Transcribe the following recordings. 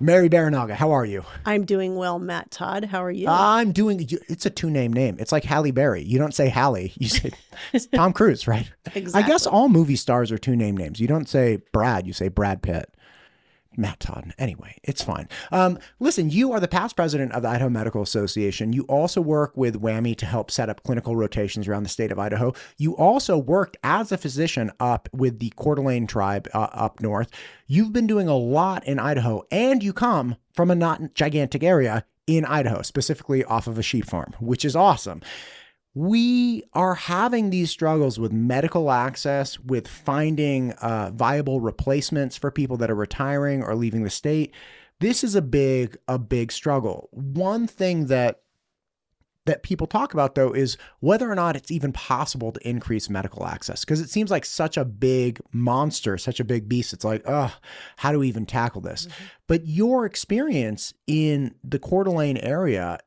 Mary Barinaga, how are you? I'm doing well, Matt Todd. How are you? I'm doing, it's a two-name. It's like Halle Berry. You don't say Halle, you say it's Tom Cruise, right? I guess Exactly. all movie stars are two-name names. You don't say Brad, you say Brad Pitt. Matt Todd. Anyway, it's fine. Listen, you are the past president of the Idaho Medical Association. You also work with WWAMI to help set up clinical rotations around the state of Idaho. You also worked as a physician up with the Coeur d'Alene tribe up north. You've been doing a lot in Idaho, and you come from a not gigantic area in Idaho, specifically off of a sheep farm, which is awesome. We are having these struggles with medical access, with finding viable replacements for people that are retiring or leaving the state. This is a big struggle. One thing that people talk about, though, is whether or not it's even possible to increase medical access, because it seems like such a big monster, such a big beast. It's like, oh, how do we even tackle this? Mm-hmm. But your experience in the Coeur d'Alene area,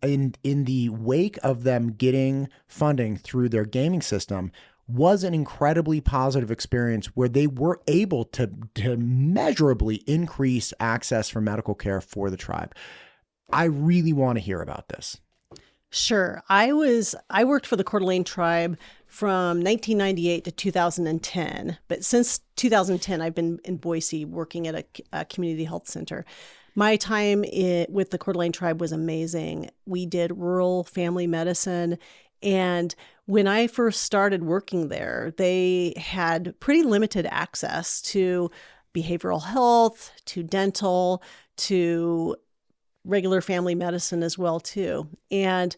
in the wake of them getting funding through their gaming system, was an incredibly positive experience where they were able to measurably increase access for medical care for the tribe. I really want to hear about this. Sure. I worked for the Coeur d'Alene tribe from 1998 to 2010. But since 2010, I've been in Boise working at a community health center. My time with the Coeur d'Alene tribe was amazing. We did rural family medicine. And when I first started working there, they had pretty limited access to behavioral health, to dental, to regular family medicine as well, too. And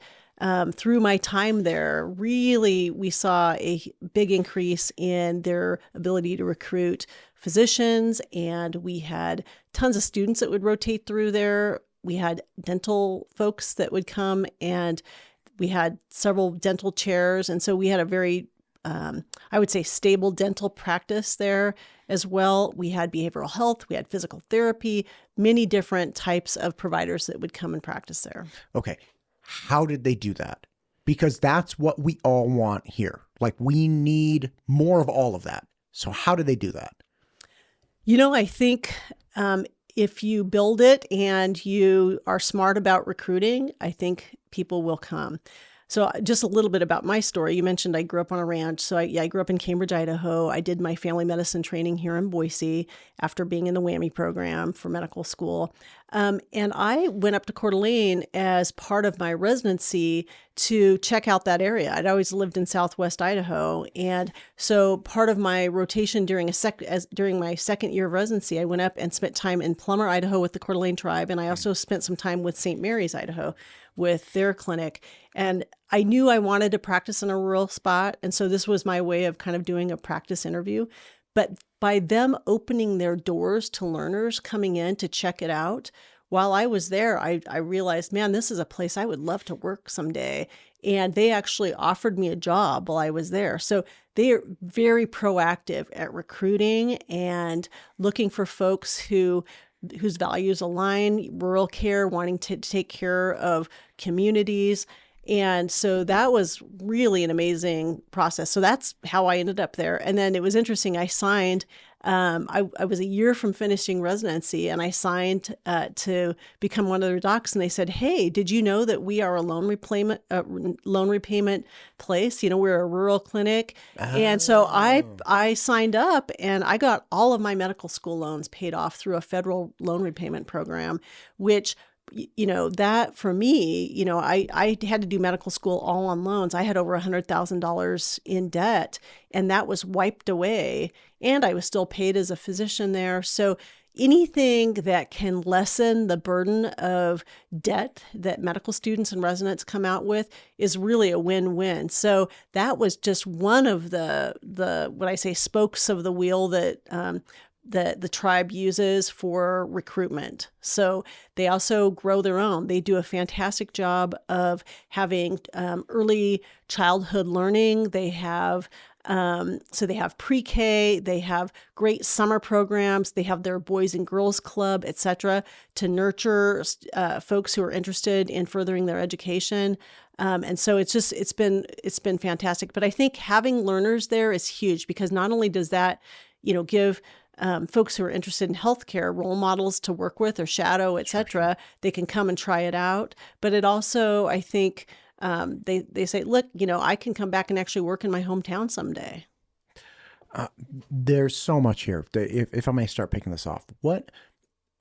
through my time there, really, we saw a big increase in their ability to recruit physicians, and we had tons of students that would rotate through there. We had dental folks that would come, and we had several dental chairs. And so we had a very, I would say, stable dental practice there as well. We had behavioral health, we had physical therapy, many different types of providers that would come and practice there. Okay. How did they do that? Because that's what we all want here. Like, we need more of all of that. So how did they do that? I think if you build it and you are smart about recruiting, I think people will come. So just a little bit about my story. You mentioned I grew up on a ranch. So I grew up in Cambridge, Idaho. I did my family medicine training here in Boise after being in the WWAMI program for medical school. And I went up to Coeur d'Alene as part of my residency to check out that area. I'd always lived in Southwest Idaho. And so part of my rotation during my second year of residency, I went up and spent time in Plummer, Idaho with the Coeur d'Alene tribe. And I also spent some time with St. Mary's, Idaho, with their clinic. And I knew I wanted to practice in a rural spot. And so this was my way of kind of doing a practice interview. But by them opening their doors to learners coming in to check it out, while I was there, I realized, man, this is a place I would love to work someday. And they actually offered me a job while I was there. So they are very proactive at recruiting and looking for folks whose values align, rural care, wanting to take care of communities. And so that was really an amazing process. So that's how I ended up there. And then it was interesting. I signed, I was a year from finishing residency, and I signed to become one of their docs. And they said, hey, did you know that we are a loan repayment place? We're a rural clinic. Oh. And so I signed up, and I got all of my medical school loans paid off through a federal loan repayment program, which that for me, I had to do medical school all on loans. I had over $100,000 in debt, and that was wiped away. And I was still paid as a physician there. So anything that can lessen the burden of debt that medical students and residents come out with is really a win-win. So that was just one of the what I say spokes of the wheel that the tribe uses for recruitment. So they also grow their own. They do a fantastic job of having early childhood learning. They have they have pre-K, they have great summer programs, they have their Boys and Girls Club, etc., to nurture folks who are interested in furthering their education. And so it's been fantastic. But I think having learners there is huge, because not only does that, give folks who are interested in healthcare, role models to work with or shadow, et cetera. They can come and try it out. But it also, I think, they say, look, I can come back and actually work in my hometown someday. There's so much here. If I may start picking this off,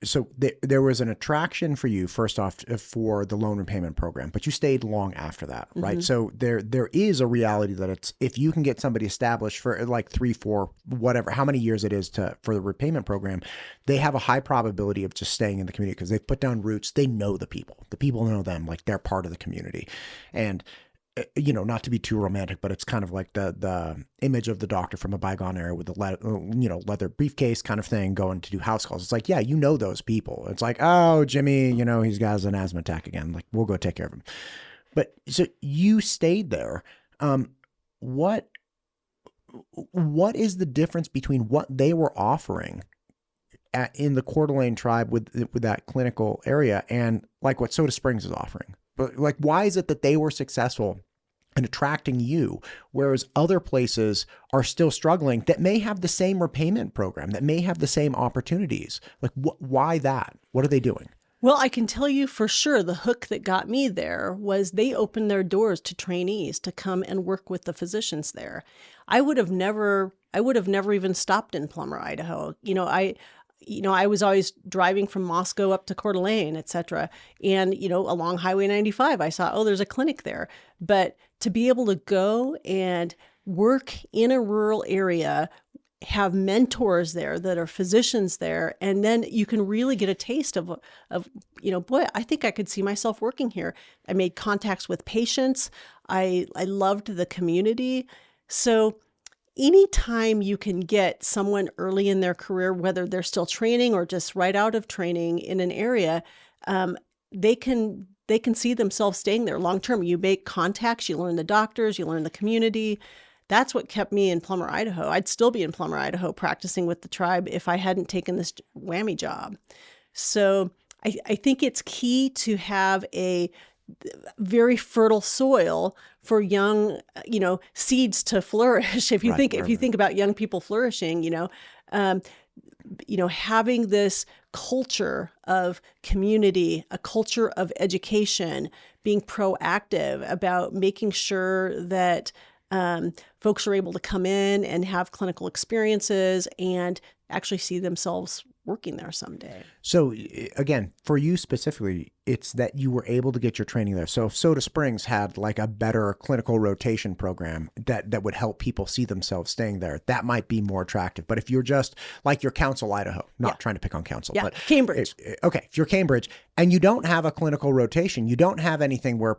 so there was an attraction for you, first off, for the loan repayment program, but you stayed long after that, right? Mm-hmm. So there is a reality that it's, if you can get somebody established for like 3, 4, whatever, how many years it is for the repayment program, they have a high probability of just staying in the community because they've put down roots. They know the people know them, like they're part of the community. And not to be too romantic, but it's kind of like the image of the doctor from a bygone era with the leather briefcase kind of thing, going to do house calls. It's like, yeah, those people. It's like, oh, Jimmy, he's got an asthma attack again. Like, we'll go take care of him. But so you stayed there. What is the difference between what they were offering in the Coeur d'Alene tribe with that clinical area and like what Soda Springs is offering? But like, why is it that they were successful in attracting you, whereas other places are still struggling that may have the same repayment program, that may have the same opportunities? Like, why that? What are they doing? Well, I can tell you for sure the hook that got me there was they opened their doors to trainees to come and work with the physicians there. I would have never even stopped in Plummer, Idaho. I was always driving from Moscow up to Coeur d'Alene, et cetera. And, along Highway 95, I saw, there's a clinic there. But to be able to go and work in a rural area, have mentors there that are physicians there, and then you can really get a taste of boy, I think I could see myself working here. I made contacts with patients. I loved the community. So anytime you can get someone early in their career, whether they're still training or just right out of training in an area, they can see themselves staying there long term. You make contacts, you learn the doctors, you learn the community. That's what kept me in Plummer, Idaho. I'd still be in Plummer, Idaho, practicing with the tribe if I hadn't taken this whammy job. So I think it's key to have a very fertile soil for young, seeds to flourish. If you think about young people flourishing, having this culture of community, a culture of education, being proactive about making sure that folks are able to come in and have clinical experiences and actually see themselves working there someday. So again, for you specifically, it's that you were able to get your training there. So if Soda Springs had like a better clinical rotation program that would help people see themselves staying there, that might be more attractive. But if you're just like your Council, Idaho, not trying to pick on Council, but Cambridge. If you're Cambridge and you don't have a clinical rotation, you don't have anything where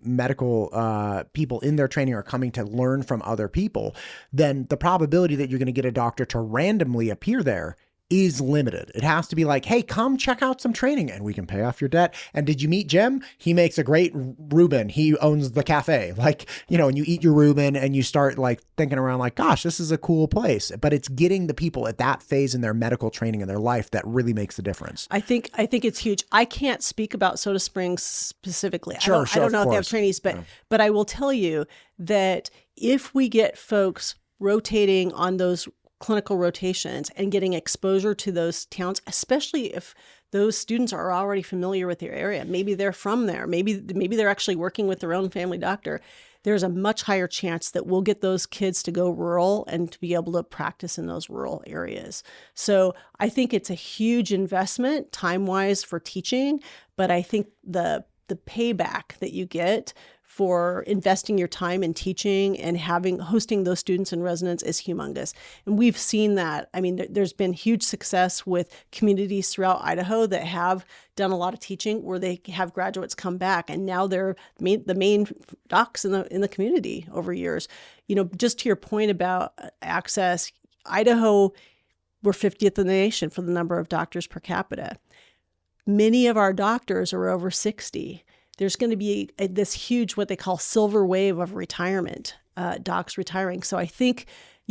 medical people in their training are coming to learn from other people, then the probability that you're going to get a doctor to randomly appear there is limited. It has to be like, hey, come check out some training and we can pay off your debt. And did you meet Jim? He makes a great Reuben. He owns the cafe. Like, and you eat your Reuben and you start like thinking around like, gosh, this is a cool place. But it's getting the people at that phase in their medical training in their life that really makes the difference. I think it's huge. I can't speak about Soda Springs specifically. Sure, I don't know if they have trainees, but I will tell you that if we get folks rotating on those clinical rotations and getting exposure to those towns, especially if those students are already familiar with their area. Maybe they're from there. Maybe they're actually working with their own family doctor. There's a much higher chance that we'll get those kids to go rural and to be able to practice in those rural areas. So I think it's a huge investment time-wise for teaching, but I think the payback that you get for investing your time in teaching and hosting those students in residence is humongous. And we've seen that. I mean, there's been huge success with communities throughout Idaho that have done a lot of teaching where they have graduates come back and now they're the main docs in the community over years. Just to your point about access, Idaho, we're 50th in the nation for the number of doctors per capita. Many of our doctors are over 60. There's going to be this huge, what they call silver wave of retirement, docs retiring. So I think,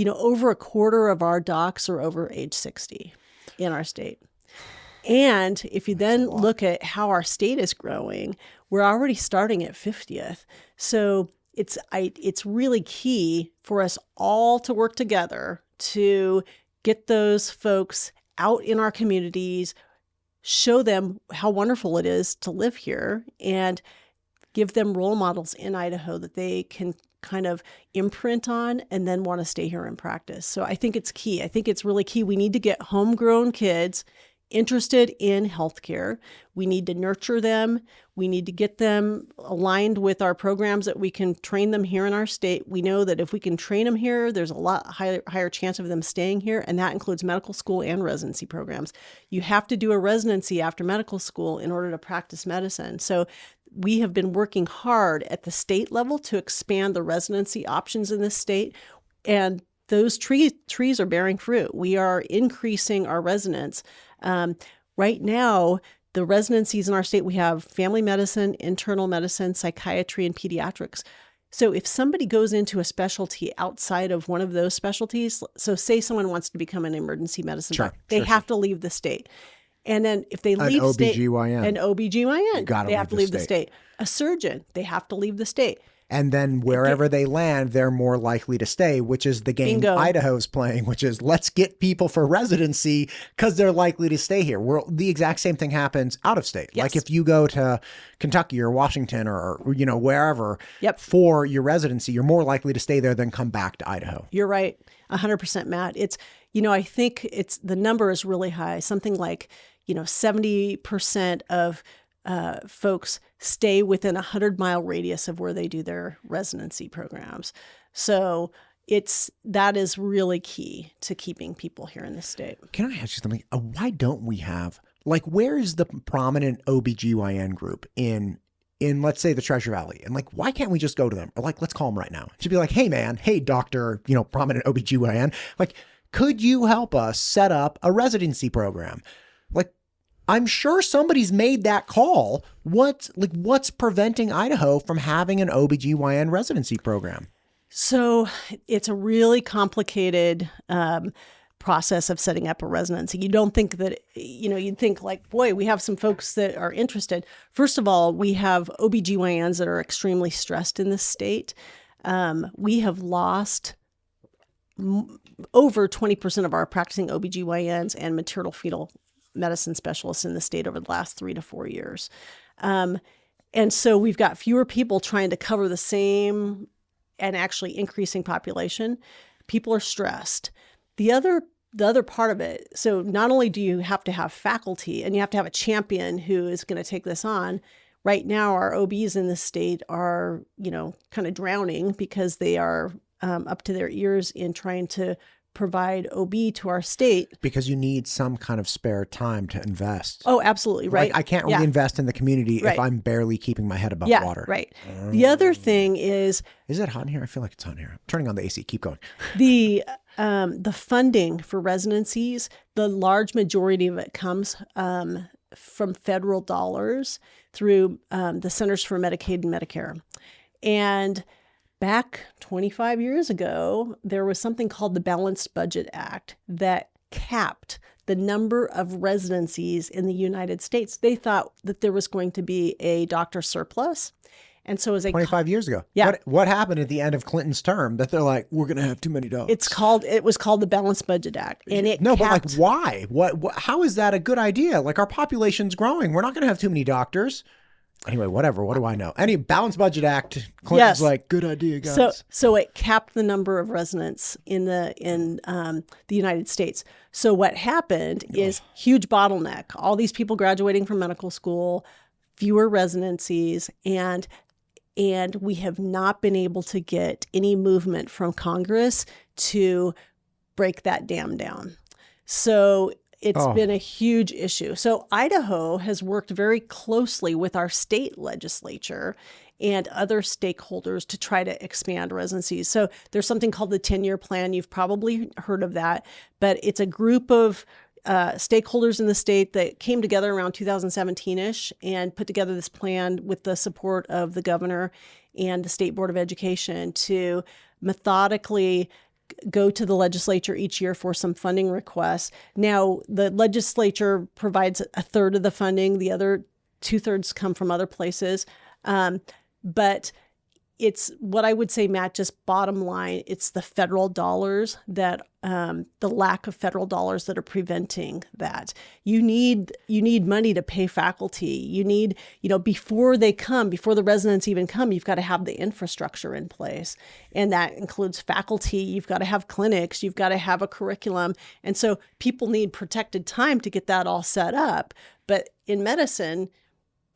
over a quarter of our docs are over age 60 in our state. And if you then look at how our state is growing, we're already starting at 50th. So it's really key for us all to work together to get those folks out in our communities, show them how wonderful it is to live here, and give them role models in Idaho that they can kind of imprint on and then want to stay here and practice. So I think it's key. I think it's really key. We need to get homegrown kids interested in healthcare. We need to nurture them. We need to get them aligned with our programs that we can train them here in our state. We know that if we can train them here, there's a lot higher chance of them staying here, and that includes medical school and residency programs. You have to do a residency after medical school in order to practice medicine. So we have been working hard at the state level to expand the residency options in this state, and those trees are bearing fruit. We are increasing our residents. Right now, the residencies in our state, we have family medicine, internal medicine, psychiatry, and pediatrics. So if somebody goes into a specialty outside of one of those specialties, so say someone wants to become an emergency medicine doctor, they have to leave the state. And then if they leave the state, an OBGYN, they have to leave the state. A surgeon, they have to leave the state. And then wherever they land, they're more likely to stay, which is the game Idaho's playing, which is let's get people for residency because they're likely to stay here. The exact same thing happens out of state. Yes. Like if you go to Kentucky or Washington or wherever for your residency, you're more likely to stay there than come back to Idaho. You're right. 100%, Matt. It's, I think the number is really high. Something like, 70% of folks stay within a 100-mile radius of where they do their residency programs. So that is really key to keeping people here in the state. Can I ask you something? Why don't we have, where is the prominent OBGYN group in let's say the Treasure Valley? And why can't we just go to them? Or let's call them right now. It should be hey man, hey doctor, prominent OBGYN, could you help us set up a residency program? I'm sure somebody's made that call. What's preventing Idaho from having an OBGYN residency program? So it's a really complicated process of setting up a residency. You don't think that, you'd think boy, we have some folks that are interested. First of all, we have OBGYNs that are extremely stressed in this state. We have lost over 20% of our practicing OBGYNs and maternal fetal medicine specialists in the state over the last 3 to 4 years. And so we've got fewer people trying to cover the same and actually increasing population. People are stressed. The other part of it, so not only do you have to have faculty and you have to have a champion who is going to take this on. Right now, our OBs in the state are, kind of drowning because they are up to their ears in trying to provide OB to our state. Because you need some kind of spare time to invest. Oh, absolutely. Right. I can't really invest in the community if I'm barely keeping my head above water. Right. The other thing is it hot in here? I feel like it's hot in here. I'm turning on the AC. Keep going. The funding for residencies, the large majority of it comes from federal dollars through the Centers for Medicaid and Medicare. And back 25 years ago, there was something called the Balanced Budget Act that capped the number of residencies in the United States. They thought that there was going to be a doctor surplus. And so 25 years ago. Yeah. What happened at the end of Clinton's term that they're we're going to have too many dogs? It was called the Balanced Budget Act. And but why? How is that a good idea? Our population's growing. We're not going to have too many doctors. Anyway, whatever. What do I know? Any Balanced Budget Act, Clinton's good idea, guys. So it capped the number of residents in the United States. So what happened is huge bottleneck. All these people graduating from medical school, fewer residencies, and we have not been able to get any movement from Congress to break that dam down. So it's been a huge issue. So Idaho has worked very closely with our state legislature and other stakeholders to try to expand residencies. So there's something called the 10-year plan. You've probably heard of that, but it's a group of stakeholders in the state that came together around 2017-ish and put together this plan with the support of the governor and the State Board of Education to methodically go to the legislature each year for some funding requests. Now, the legislature provides a third of the funding. The other 2/3 come from other places. But it's what I would say, Matt, just bottom line, it's the federal dollars that the lack of federal dollars that are preventing that. You need money to pay faculty. You need, before the residents even come, you've got to have the infrastructure in place. And that includes faculty. You've got to have clinics. You've got to have a curriculum. And so people need protected time to get that all set up. But in medicine,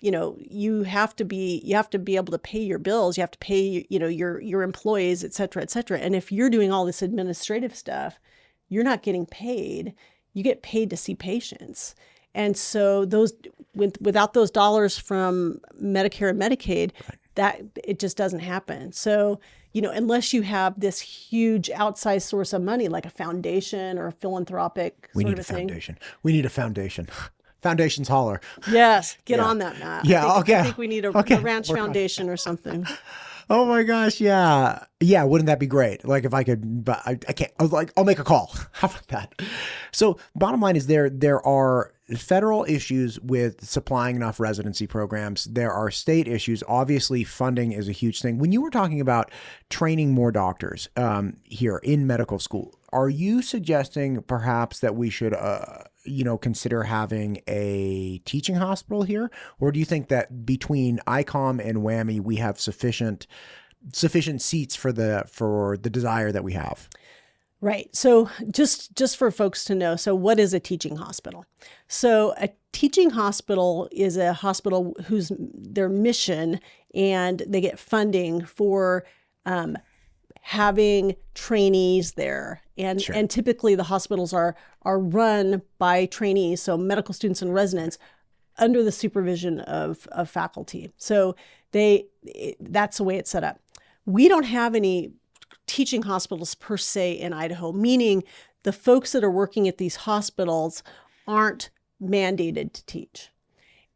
you have to be able to pay your bills. You have to pay, your employees, et cetera, et cetera. And if you're doing all this administrative stuff, you're not getting paid. You get paid to see patients. And so without those dollars from Medicare and Medicaid, that it just doesn't happen. So, unless you have this huge outsized source of money, like a foundation or a philanthropic we sort need of a a thing. foundation. We need a foundation. Foundations holler. Yes, get on that, Matt. Yeah, I think we need a ranch foundation or something. Oh my gosh, yeah. Yeah, wouldn't that be great? Like if I could, but I can't. I was like, I'll make a call. How about that? So bottom line is there are federal issues with supplying enough residency programs. There are state issues. Obviously, funding is a huge thing. When you were talking about training more doctors here in medical school, are you suggesting perhaps that we should consider having a teaching hospital here? Or do you think that between ICOM and WWAMI, we have sufficient seats for the desire that we have? Right. So just for folks to know, so what is a teaching hospital? So a teaching hospital is a hospital whose their mission, and they get funding for having trainees there. And Sure. and typically the hospitals are run by trainees, so medical students and residents, under the supervision of faculty. So that's the way it's set up. We don't have any teaching hospitals per se in Idaho, meaning the folks that are working at these hospitals aren't mandated to teach.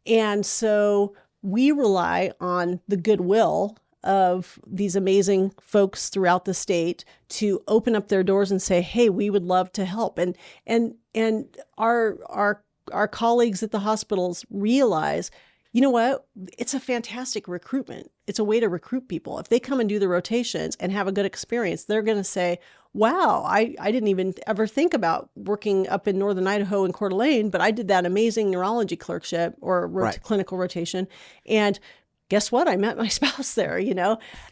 And so we rely on the goodwill of these amazing folks throughout the state to open up their doors and say, hey, we would love to help. And our colleagues at the hospitals realize, you know what? It's a fantastic recruitment. It's a way to recruit people. If they come and do the rotations and have a good experience, they're going to say, wow, I didn't even ever think about working up in northern Idaho in Coeur d'Alene, but I did that amazing neurology clerkship or clinical rotation. And guess what? I met my spouse there,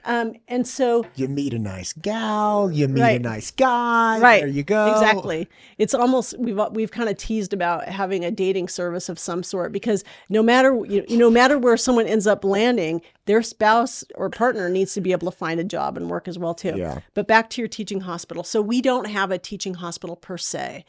and so you meet a nice gal, you meet a nice guy. Right. There you go. Exactly. It's almost we've kind of teased about having a dating service of some sort, because no matter where someone ends up landing, their spouse or partner needs to be able to find a job and work as well too. Yeah. But back to your teaching hospital. So we don't have a teaching hospital per se.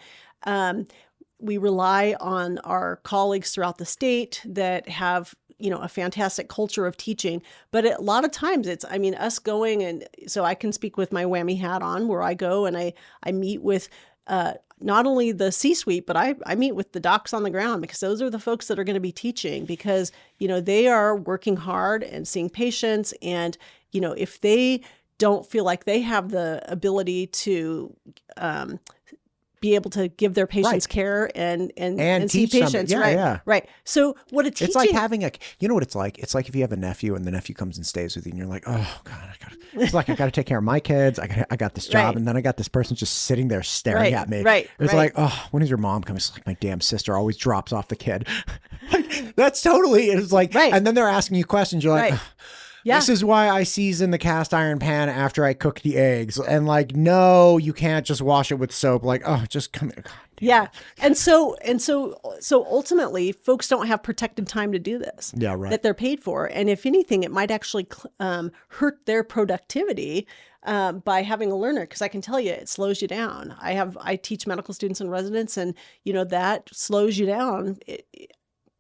We rely on our colleagues throughout the state that have a fantastic culture of teaching. But a lot of times it's, us going, and so I can speak with my WWAMI hat on, where I go and I meet with not only the C-suite, but I meet with the docs on the ground, because those are the folks that are going to be teaching, because, they are working hard and seeing patients. And, if they don't feel like they have the ability to be able to give their patients care and see patients. Right. So what a teaching... It's like having you know what it's like? It's like if you have a nephew and the nephew comes and stays with you and you're like, oh God, I got to take care of my kids. I got this job. And then I got this person just sitting there staring at me. It's like, oh, when is your mom coming? It's like, my damn sister always drops off the kid. That's totally, it's like, and then they're asking you questions. You're like, yeah. This is why I season the cast iron pan after I cook the eggs. And like, no, you can't just wash it with soap. Like, oh, just come here. Yeah. And so ultimately, folks don't have protected time to do this. Yeah, right. That they're paid for. And if anything, it might actually hurt their productivity by having a learner, because I can tell you it slows you down. I teach medical students and residents, and that slows you down.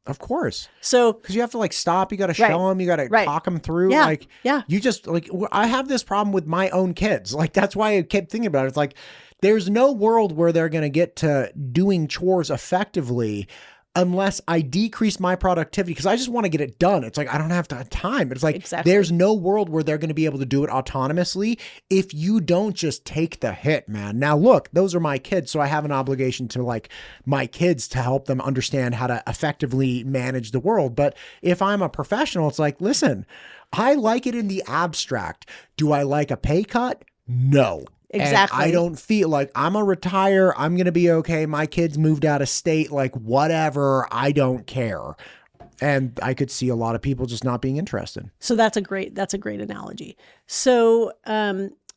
Of course. So, because you have to stop, you got to show them, you got to talk them through. Yeah. You just I have this problem with my own kids. That's why I kept thinking about it. It's like, there's no world where they're going to get to doing chores effectively unless I decrease my productivity, because I just want to get it done. It's like, I don't have time. It's like, There's no world where they're going to be able to do it autonomously if you don't just take the hit, man. Now, look, those are my kids, so I have an obligation to my kids to help them understand how to effectively manage the world. But if I'm a professional, it's like, listen, I like it in the abstract. Do I like a pay cut? No. Exactly. And I don't feel like I'm going to retire. I'm going to be okay. My kids moved out of state, like whatever. I don't care. And I could see a lot of people just not being interested. So that's a great analogy. So,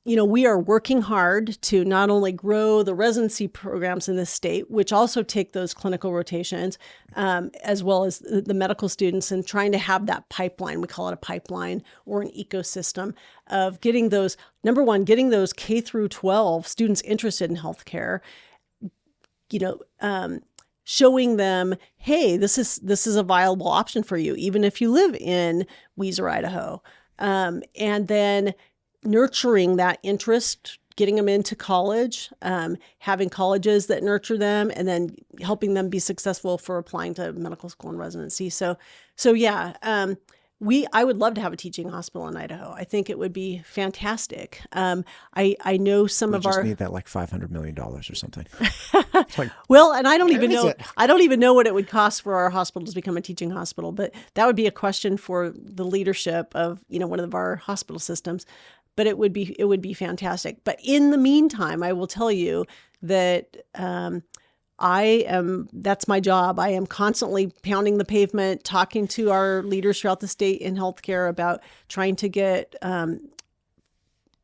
we are working hard to not only grow the residency programs in this state, which also take those clinical rotations, as well as the medical students, and trying to have that pipeline. We call it a pipeline or an ecosystem of getting those, number one, getting those K through 12 students interested in healthcare, showing them, hey, this is a viable option for you, even if you live in Weiser, Idaho. And then nurturing that interest, getting them into college, having colleges that nurture them, and then helping them be successful for applying to medical school and residency. So yeah, I would love to have a teaching hospital in Idaho. I think it would be fantastic. I know some of our need that like $500 million or something. Well, and I don't even know. I don't even know what it would cost for our hospital to become a teaching hospital. But that would be a question for the leadership of one of our hospital systems. But it would be fantastic. But in the meantime, I will tell you that that's my job. I am constantly pounding the pavement, talking to our leaders throughout the state in healthcare about trying to get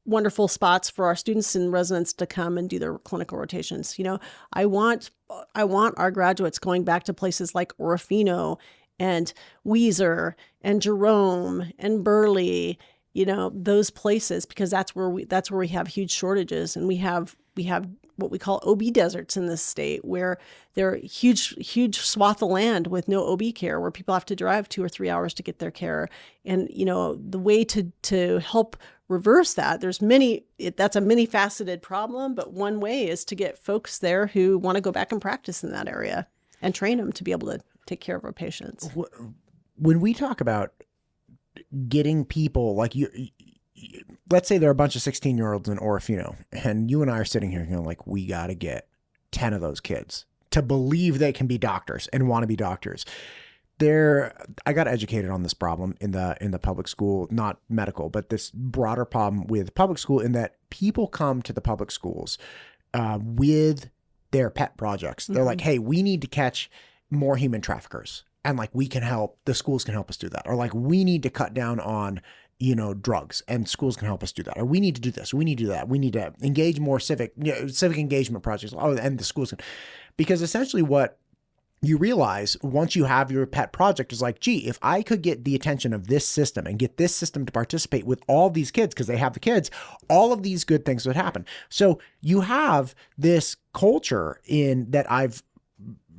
wonderful spots for our students and residents to come and do their clinical rotations. I want our graduates going back to places like Orofino and Weiser and Jerome and Burley, those places, because that's where we have huge shortages, and we have what we call OB deserts in this state, where there are huge swath of land with no OB care, where people have to drive 2 or 3 hours to get their care. And the way to help reverse that, that's a many faceted problem, but one way is to get folks there who want to go back and practice in that area and train them to be able to take care of our patients. When we talk about getting people like let's say there are a bunch of 16-year-olds in Orofino, and you and I are sitting here going like, we got to get 10 of those kids to believe they can be doctors and want to be doctors. I got educated on this problem in the public school, not medical, but this broader problem with public school, in that people come to the public schools with their pet projects. They're like, hey, we need to catch more human traffickers. And like, the schools can help us do that. Or like, we need to cut down on, drugs, and schools can help us do that. Or we need to do this. We need to do that. We need to engage more civic engagement projects. Oh, and the schools can, because essentially what you realize once you have your pet project is like, gee, if I could get the attention of this system and get this system to participate with all these kids, because they have the kids, all of these good things would happen. So you have this culture that I've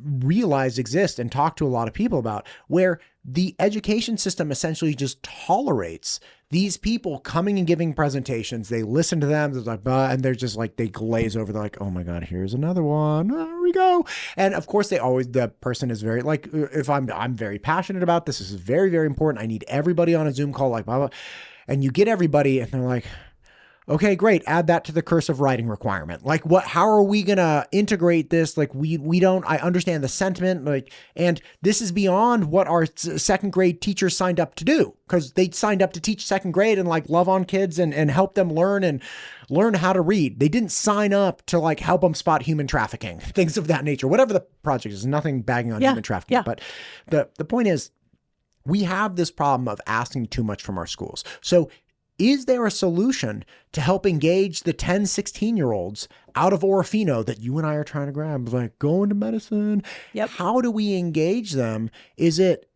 realized exists and talked to a lot of people about, where the education system essentially just tolerates these people coming and giving presentations. They listen to them, they're like, and they're just like, they glaze over. They're like, oh my God, here's another one. There we go. And of course the person is very like, if I'm very passionate about this is very, very important. I need everybody on a Zoom call, like blah, blah. And you get everybody and they're like, okay, great. Add that to the cursive writing requirement. Like how are we going to integrate this? Like I understand the sentiment, and this is beyond what our second grade teachers signed up to do, because they signed up to teach second grade and like love on kids and help them learn how to read. They didn't sign up to like help them spot human trafficking, things of that nature, whatever the project is. Nothing bagging on human trafficking. Yeah. But the point is, we have this problem of asking too much from our schools. So is there a solution to help engage the 10, 16-year-olds out of Orofino that you and I are trying to grab, like go into medicine? Yep. How do we engage them? Is it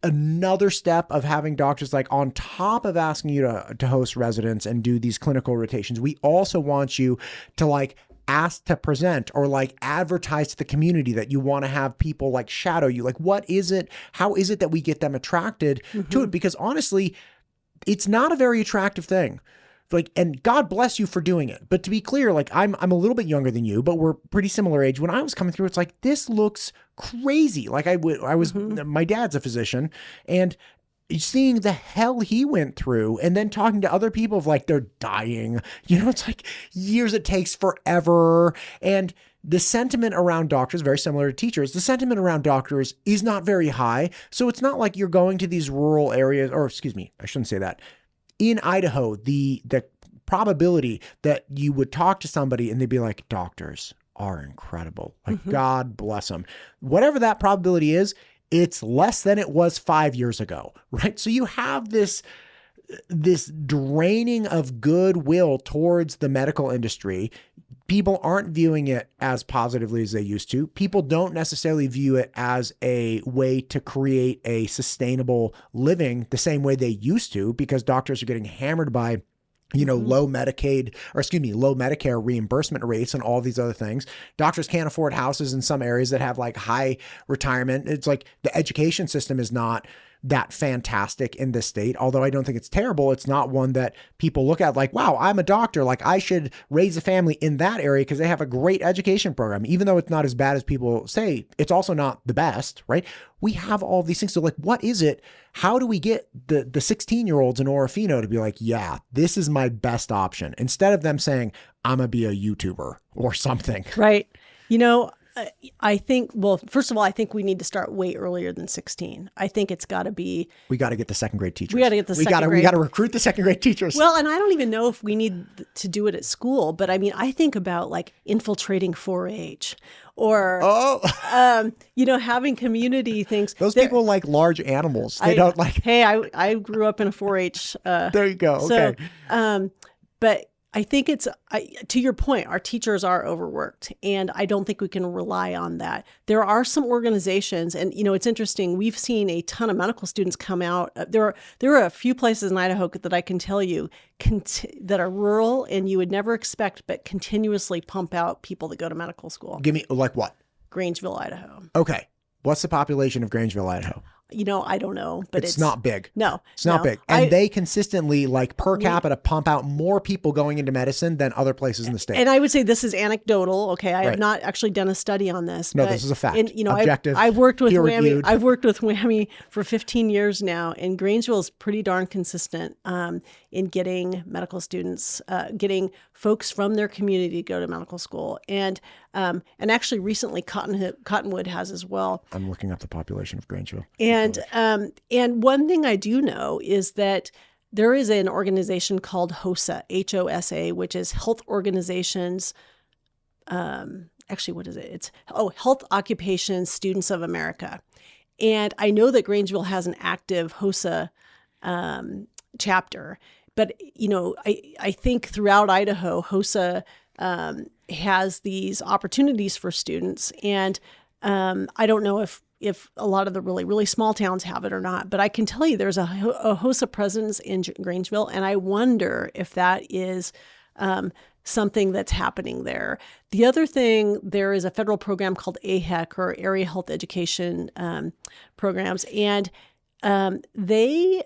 another step of having doctors, like on top of asking you to host residents and do these clinical rotations, we also want you to like ask to present or like advertise to the community that you want to have people like shadow you? Like, what is it? How is it that we get them attracted to it? Because honestly, it's not a very attractive thing. Like, and God bless you for doing it. But to be clear, like I'm a little bit younger than you, but we're pretty similar age. When I was coming through, it's like, this looks crazy. Like my dad's a physician, and seeing the hell he went through and then talking to other people of like, they're dying, it's like years, it takes forever. And the sentiment around doctors, very similar to teachers, the sentiment around doctors is not very high. So it's not like you're going to these rural areas, or excuse me, I shouldn't say that. In Idaho, the probability that you would talk to somebody and they'd be like, doctors are incredible. Like, God bless them. Whatever that probability is, it's less than it was 5 years ago, right? So you have this draining of goodwill towards the medical industry. People aren't viewing it as positively as they used to. People don't necessarily view it as a way to create a sustainable living the same way they used to, because doctors are getting hammered by low Medicaid, or excuse me, low Medicare reimbursement rates and all these other things. Doctors can't afford houses in some areas that have like high retirement. It's like the education system is not that fantastic in this state. Although I don't think it's terrible. It's not one that people look at like, wow, I'm a doctor. Like, I should raise a family in that area because they have a great education program. Even though it's not as bad as people say, it's also not the best, right? We have all of these things. So like, what is it? How do we get the 16-year-olds in Orofino to be like, yeah, this is my best option, instead of them saying, I'm going to be a YouTuber or something? Right. I think, well, first of all, I think we need to start way earlier than 16. I think it's got to be. We got to get the second grade teachers. We got to get the second grade. We got to recruit the second grade teachers. Well, and I don't even know if we need to do it at school, but I mean, I think about like infiltrating 4-H or, having community things. Those people like large animals. They don't like. Hey, I grew up in a 4-H. There you go. Okay. But I think to your point, our teachers are overworked, and I don't think we can rely on that. There are some organizations, and it's interesting. We've seen a ton of medical students come out. There are a few places in Idaho that I can tell you that are rural, and you would never expect, but continuously pump out people that go to medical school. Give me like what? Grangeville, Idaho. Okay, what's the population of Grangeville, Idaho? I don't know, but it's not big. No, it's not big. And they consistently, like per capita, pump out more people going into medicine than other places in the state. And I would say this is anecdotal. Okay. I have not actually done a study on this. No, this is a fact. And, objective. I've worked with WWAMI. I've worked with WWAMI for 15 years now, and Grangeville is pretty darn consistent in getting medical students, getting folks from their community to go to medical school. And actually recently Cottonwood has as well. I'm looking up the population of Grangeville. And one thing I do know is that there is an organization called HOSA, HOSA, which is Health Organizations. Actually, what is it? It's Health Occupation Students of America. And I know that Grangeville has an active HOSA chapter, but I think throughout Idaho, HOSA has these opportunities for students, and I don't know if a lot of the really, really small towns have it or not, but I can tell you there's a HOSA presence in Grangeville, and I wonder if that is something that's happening there. The other thing, there is a federal program called AHEC, or Area Health Education Programs, and they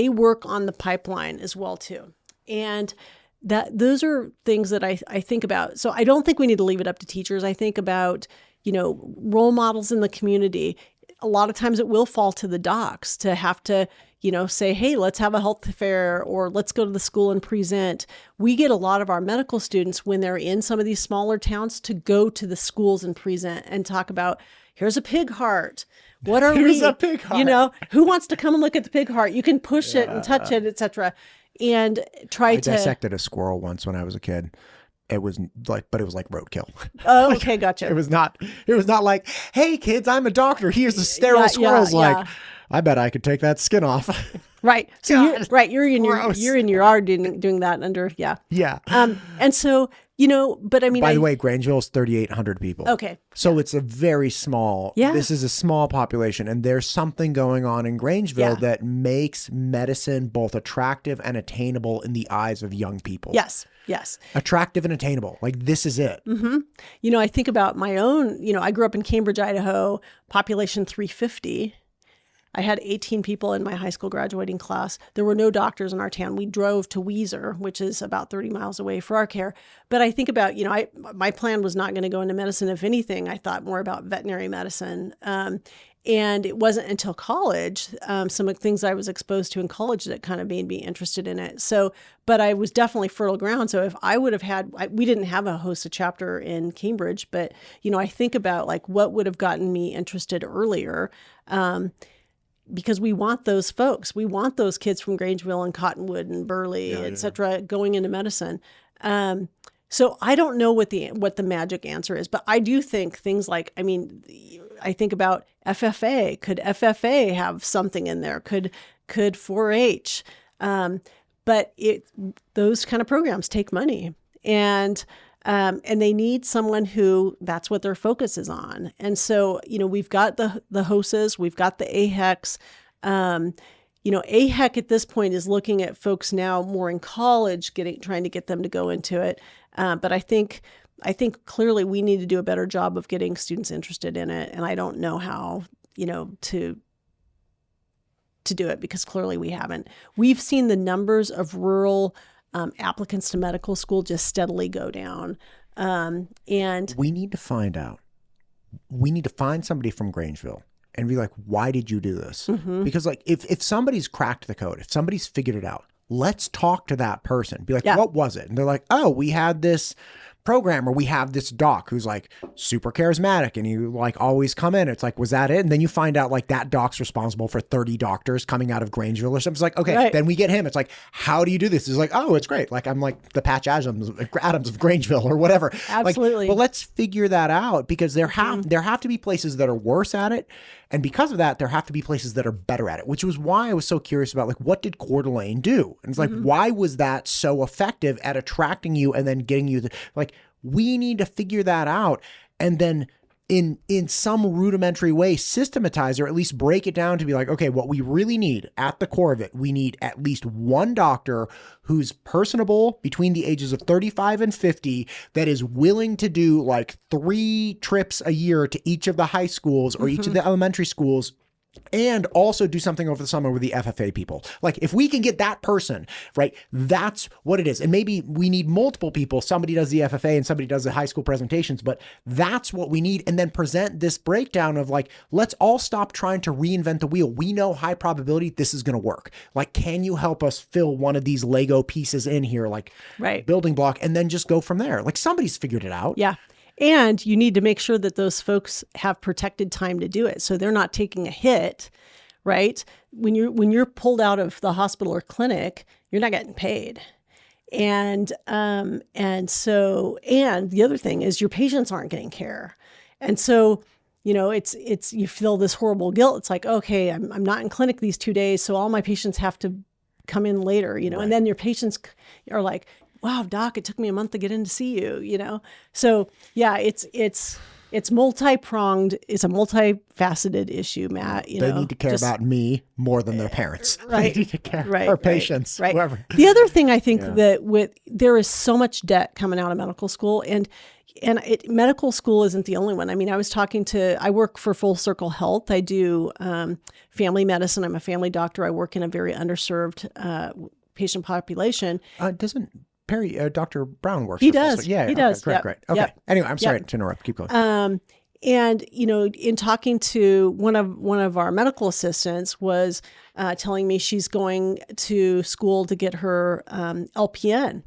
work on the pipeline as well too. And those are things that I think about. So I don't think we need to leave it up to teachers. I think about role models in the community. A lot of times it will fall to the docs to have to, say, hey, let's have a health fair, or let's go to the school and present. We get a lot of our medical students, when they're in some of these smaller towns, to go to the schools and present and talk about, here's a pig heart. What are Here's a pig heart. Who wants to come and look at the pig heart? You can push it and touch it, etc. And I dissected a squirrel once when I was a kid. It was like roadkill. Oh, okay, gotcha. It was not like, hey kids, I'm a doctor. Here's the sterile squirrels. Like, I bet I could take that skin off. Right. So you're in your yard doing that under. Yeah. And so, but I mean, by the way, Grangeville's 3,800 people. Okay. So it's a very small, this is a small population, and there's something going on in Grangeville that makes medicine both attractive and attainable in the eyes of young people. Yes. Attractive and attainable. Like, this is it. Mm-hmm. I think about my own, I grew up in Cambridge, Idaho, population 350. I had 18 people in my high school graduating class. There were no doctors in our town. We drove to Weiser, which is about 30 miles away, for our care. But I think about, my plan was not going to go into medicine. If anything, I thought more about veterinary medicine. And it wasn't until college, some of the things I was exposed to in college that kind of made me interested in it. So, but I was definitely fertile ground. So if I would have we didn't have a HOSA chapter in Cambridge, but, I think about like what would have gotten me interested earlier. Because we want those folks. We want those kids from Grangeville and Cottonwood and Burley, et cetera, going into medicine. So I don't know what the magic answer is, but I do think things like, I think about FFA. Could FFA have something in there? Could 4-H? But those kind of programs take money, and they need someone who that's what their focus is on. And so, we've got the HOSAs, we've got the AHECs. AHEC at this point is looking at folks now more in college, trying to get them to go into it. But I think clearly we need to do a better job of getting students interested in it. And I don't know how, to do it, because clearly we haven't. We've seen the numbers of rural applicants to medical school just steadily go down. And we need to find out. We need to find somebody from Grangeville and be like, why did you do this? Mm-hmm. Because like if somebody's cracked the code, if somebody's figured it out, let's talk to that person. Be like, what was it? And they're like, oh, we had this program, or we have this doc who's like super charismatic and you like always come in. It's like, was that it? And then you find out like that doc's responsible for 30 doctors coming out of Grangeville or something. It's like, okay, then we get him. It's like, how do you do this? It's like, oh, it's great. Like I'm like the Patch Adams of Grangeville or whatever. Absolutely. But let's figure that out, because there have to be places that are worse at it. And because of that, there have to be places that are better at it, which was why I was so curious about like, what did Coeur d'Alene do? And it's like, why was that so effective at attracting you and then getting you we need to figure that out. And then in some rudimentary way, systematize, or at least break it down to be like, okay, what we really need at the core of it, we need at least one doctor who's personable between the ages of 35 and 50, that is willing to do like 3 trips a year to each of the high schools or each of the elementary schools, and also do something over the summer with the FFA people. Like if we can get that person, right, that's what it is. And maybe we need multiple people. Somebody does the FFA and somebody does the high school presentations, but that's what we need. And then present this breakdown of like, let's all stop trying to reinvent the wheel. We know high probability this is going to work. Like, can you help us fill one of these Lego pieces in here, like building block, and then just go from there. Like somebody's figured it out. Yeah. And you need to make sure that those folks have protected time to do it, so they're not taking a hit, right? When you're pulled out of the hospital or clinic, you're not getting paid. And the other thing is your patients aren't getting care. And so, it's you feel this horrible guilt. It's like, okay, I'm not in clinic these 2 days, so all my patients have to come in later, and then your patients are like, wow, doc, it took me a month to get in to see you, So yeah, it's multi-pronged. It's a multifaceted issue, Matt. They need to care about me more than their parents. Right. They need to care our patients, whoever. The other thing I think that there is so much debt coming out of medical school, and medical school isn't the only one. I work for Full Circle Health. I do family medicine. I'm a family doctor. I work in a very underserved patient population. Dr. Brown works. He does. Yeah, he does. Great. Okay. Yep. Anyway, I'm sorry to interrupt. Keep going. And in talking to one of our medical assistants was telling me she's going to school to get her LPN,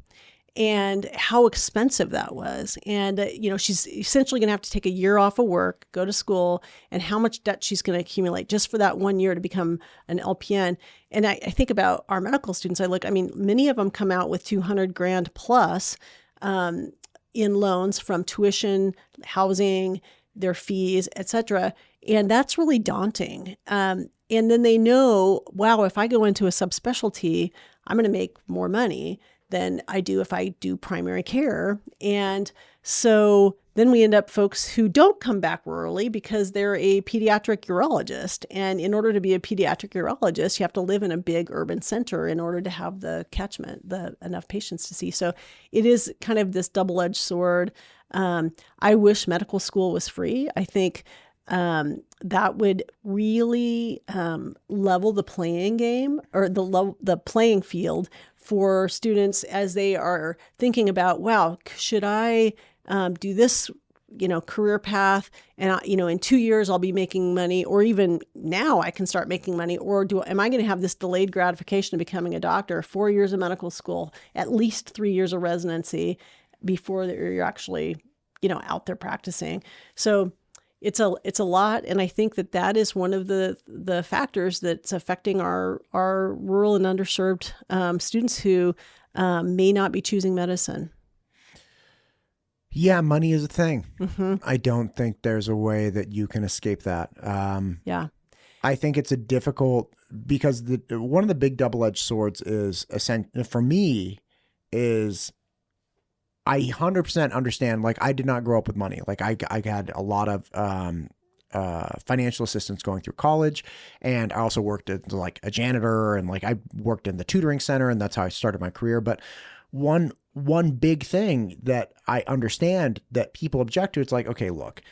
and how expensive that was. And she's essentially going to have to take a year off of work, go to school, and how much debt she's going to accumulate just for that 1 year to become an LPN. And I think about our medical students. Many of them come out with $200,000 plus in loans from tuition, housing, their fees, et cetera. And that's really daunting. And then they know, wow, if I go into a subspecialty, I'm going to make more money than I do if I do primary care. And so then we end up folks who don't come back rurally because they're a pediatric urologist. And in order to be a pediatric urologist, you have to live in a big urban center in order to have the catchment, enough patients to see. So it is kind of this double-edged sword. I wish medical school was free. I think that would really level the playing game, or the playing field for students as they are thinking about, wow, should I do this, career path, and in 2 years I'll be making money, or even now I can start making money, or am I going to have this delayed gratification of becoming a doctor, 4 years of medical school, at least 3 years of residency before you're actually, out there practicing. So it's a lot, and I think that is one of the factors that's affecting our rural and underserved students who may not be choosing medicine. Yeah, money is a thing. Mm-hmm. I don't think there's a way that you can escape that. Yeah. I think it's a difficult, because one of the big double-edged swords is, for me, is I 100% understand, like, I did not grow up with money. Like, I had a lot of financial assistance going through college, and I also worked as like a janitor, and like I worked in the tutoring center, and that's how I started my career. But one big thing that I understand that people object to, it's like, okay, look,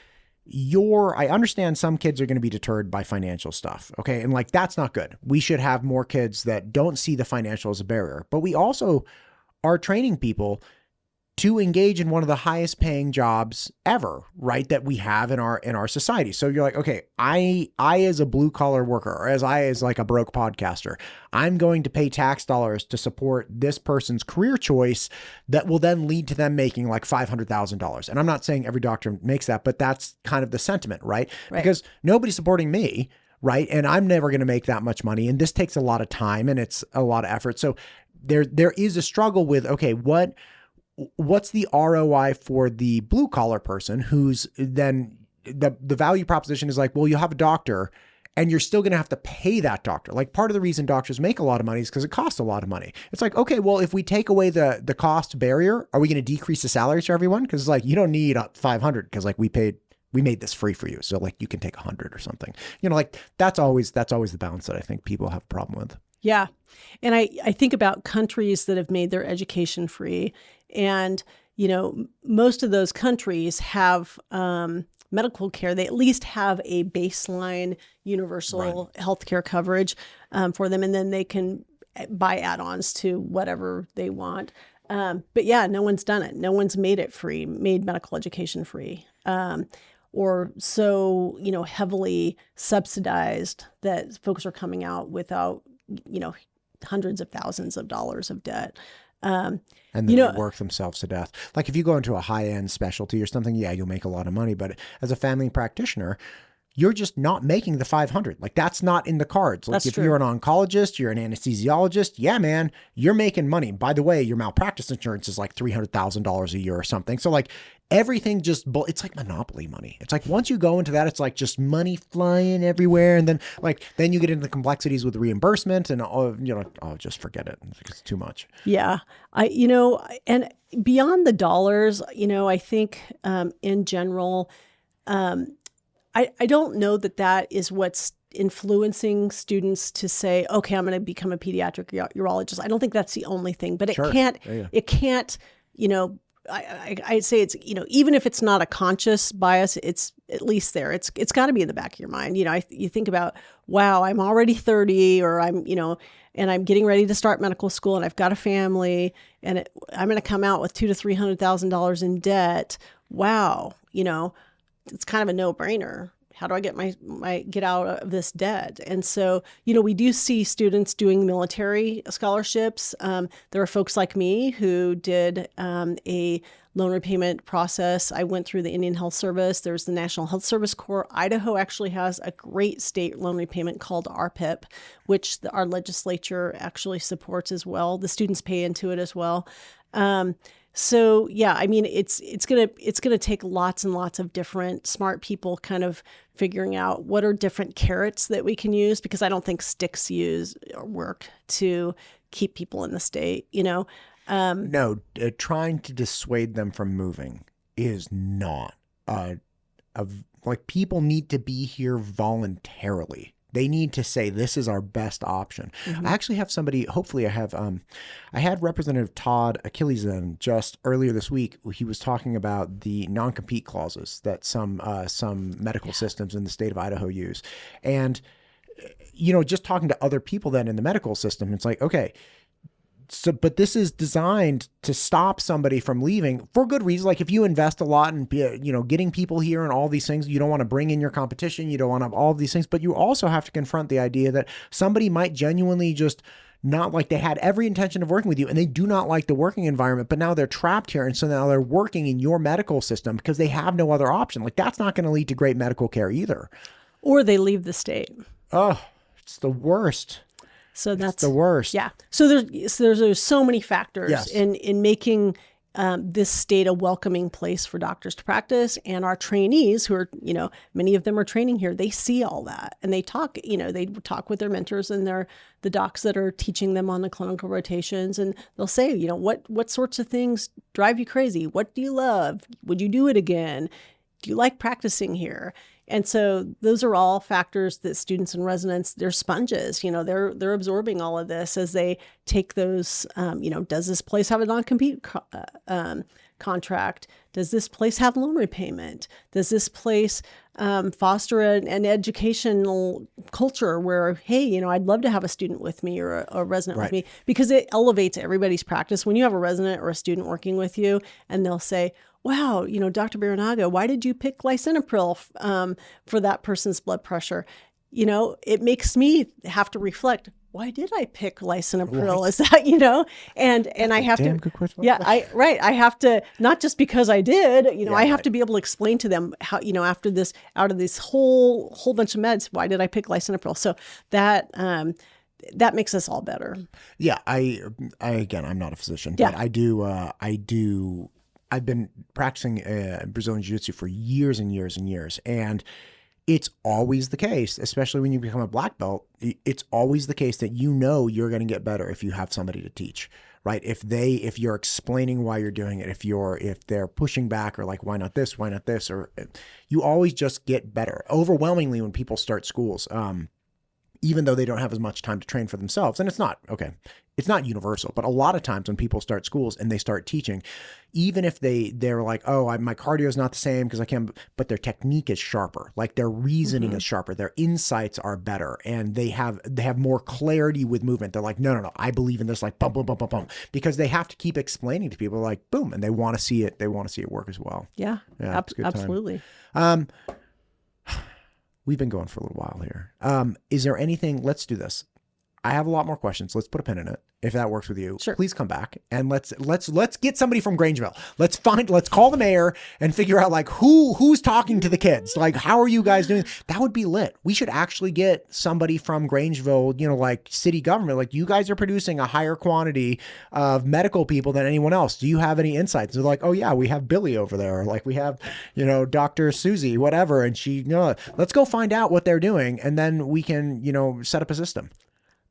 I understand some kids are going to be deterred by financial stuff. Okay. And like, that's not good. We should have more kids that don't see the financial as a barrier, but we also are training people to engage in one of the highest paying jobs ever, right? That we have in our society. So you're like, okay, I as a blue collar worker, or as like a broke podcaster, I'm going to pay tax dollars to support this person's career choice that will then lead to them making like $500,000. And I'm not saying every doctor makes that, but that's kind of the sentiment, right? Because nobody's supporting me, right? And I'm never going to make that much money. And this takes a lot of time and it's a lot of effort. So there is a struggle with, okay, what's the ROI for the blue collar person who's then the value proposition is like, well, you'll have a doctor and you're still going to have to pay that doctor. Like, part of the reason doctors make a lot of money is because it costs a lot of money. It's like, okay, well, if we take away the cost barrier, are we going to decrease the salaries for everyone? Because it's like, you don't need 500 because like we made this free for you. So like you can take 100 or something, like that's always the balance that I think people have a problem with. Yeah. And I think about countries that have made their education free. And, most of those countries have medical care. They at least have a baseline universal healthcare coverage for them. And then they can buy add-ons to whatever they want. But yeah, no one's done it. No one's made it free, made medical education free. Or so, heavily subsidized that folks are coming out without, hundreds of thousands of dollars of debt. And then they work themselves to death. Like, if you go into a high-end specialty or something, yeah, you'll make a lot of money. But as a family practitioner, you're just not making the 500. Like, that's not in the cards. Like, if you're an oncologist, you're an anesthesiologist, yeah, man, you're making money. By the way, your malpractice insurance is like $300,000 a year or something. So like everything it's like monopoly money. It's like, once you go into that, it's like just money flying everywhere. And then you get into the complexities with reimbursement and, just forget it. It's too much. Yeah. And beyond the dollars, I think in general, I don't know that is what's influencing students to say, okay, I'm going to become a pediatric urologist. I don't think that's the only thing, but it can't, I'd say it's, even if it's not a conscious bias, it's at least there. It's got to be in the back of your mind. You think about, wow, I'm already 30, or I'm, and I'm getting ready to start medical school, and I've got a family, and I'm going to come out with $200,000 to $300,000 in debt. Wow. It's kind of a no-brainer. How do I get out of this debt? And so, we do see students doing military scholarships. There are folks like me who did a loan repayment process. I went through the Indian Health Service. There's the National Health Service Corps. Idaho actually has a great state loan repayment called RPIP, which our legislature actually supports as well. The students pay into it as well. So yeah, I mean, it's gonna take lots and lots of different smart people kind of figuring out what are different carrots that we can use, because I don't think sticks work to keep people in the state. No, trying to dissuade them from moving is not like, people need to be here voluntarily. They need to say, this is our best option. I actually have somebody, hopefully I have, I had Representative Todd Achilles in just earlier this week. He was talking about the non-compete clauses that some medical systems in the state of Idaho use. And, just talking to other people then in the medical system, it's like, okay, so, but this is designed to stop somebody from leaving for good reason. Like if you invest a lot in, getting people here and all these things, you don't want to bring in your competition. You don't want to have all of these things, but you also have to confront the idea that somebody might genuinely just not like, they had every intention of working with you and they do not like the working environment, but now they're trapped here. And so now they're working in your medical system because they have no other option. Like that's not going to lead to great medical care either. Or they leave the state. Oh, it's the worst. So that's the worst. Yeah. So there's so many factors in making this state a welcoming place for doctors to practice, and our trainees who are, many of them are training here. They see all that and they talk, they talk with their mentors and the docs that are teaching them on the clinical rotations, and they'll say, what sorts of things drive you crazy? What do you love? Would you do it again? Do you like practicing here? And so those are all factors that students and residents, they're sponges, they're absorbing all of this as they take those, does this place have a non-compete contract? Does this place have loan repayment? Does this place foster an educational culture where, hey, I'd love to have a student with me or a resident with me, because it elevates everybody's practice. When you have a resident or a student working with you and they'll say, wow, Dr. Barinaga, why did you pick lisinopril for that person's blood pressure? It makes me have to reflect, why did I pick lisinopril? Is that, and I have to, good question. Yeah, I have to, not just because I did, I have to be able to explain to them how, out of this whole bunch of meds, why did I pick lisinopril? So that makes us all better. Yeah. Again, I'm not a physician, but I've been practicing Brazilian Jiu-Jitsu for years and years and years. And it's always the case, especially when you become a black belt, it's always the case that you're going to get better if you have somebody to teach, right? If you're explaining why you're doing it, if they're pushing back or like, why not this, or you always just get better. Overwhelmingly when people start schools, even though they don't have as much time to train for themselves, and it's not universal, but a lot of times when people start schools and they start teaching, even if they're like, oh, my cardio is not the same because I can't, but their technique is sharper, like their reasoning is sharper, their insights are better, and they have more clarity with movement. They're like, no, I believe in this, like bum, bum, bum, bum, bum, because they have to keep explaining to people like, boom, and they want to see it. They want to see it work as well. Yeah, it's a good absolutely. Time. We've been going for a little while here. Is there anything, let's do this. I have a lot more questions. Let's put a pin in it. If that works with you, sure. Please come back and let's get somebody from Grangeville. Let's call the mayor and figure out like who's talking to the kids. Like, how are you guys doing? That would be lit. We should actually get somebody from Grangeville, like city government. Like, you guys are producing a higher quantity of medical people than anyone else. Do you have any insights? They're like, oh yeah, we have Billy over there. Like we have, Dr. Susie, whatever. And she, let's go find out what they're doing. And then we can, set up a system.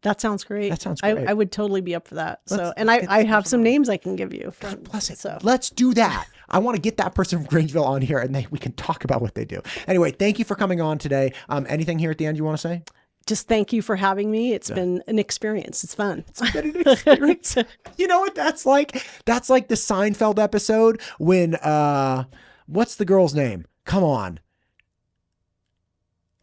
That sounds great. That sounds great. I would totally be up for that. I have some names I can give you. God bless it. So let's do that. I want to get that person from Grangeville on here and we can talk about what they do. Anyway, thank you for coming on today. Anything here at the end you want to say? Just thank you for having me. It's been an experience. It's fun. It's been an experience. You know what that's like? That's like the Seinfeld episode when, what's the girl's name? Come on.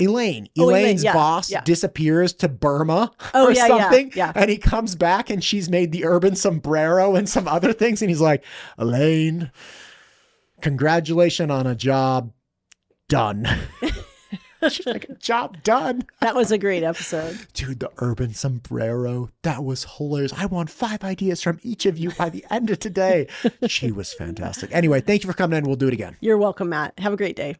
Elaine's boss disappears to Burma or something. Yeah. And he comes back and she's made the urban sombrero and some other things. And he's like, Elaine, congratulations on a job done. She's like, a job done. That was a great episode. Dude, the urban sombrero. That was hilarious. I want 5 ideas from each of you by the end of today. She was fantastic. Anyway, thank you for coming in. We'll do it again. You're welcome, Matt. Have a great day.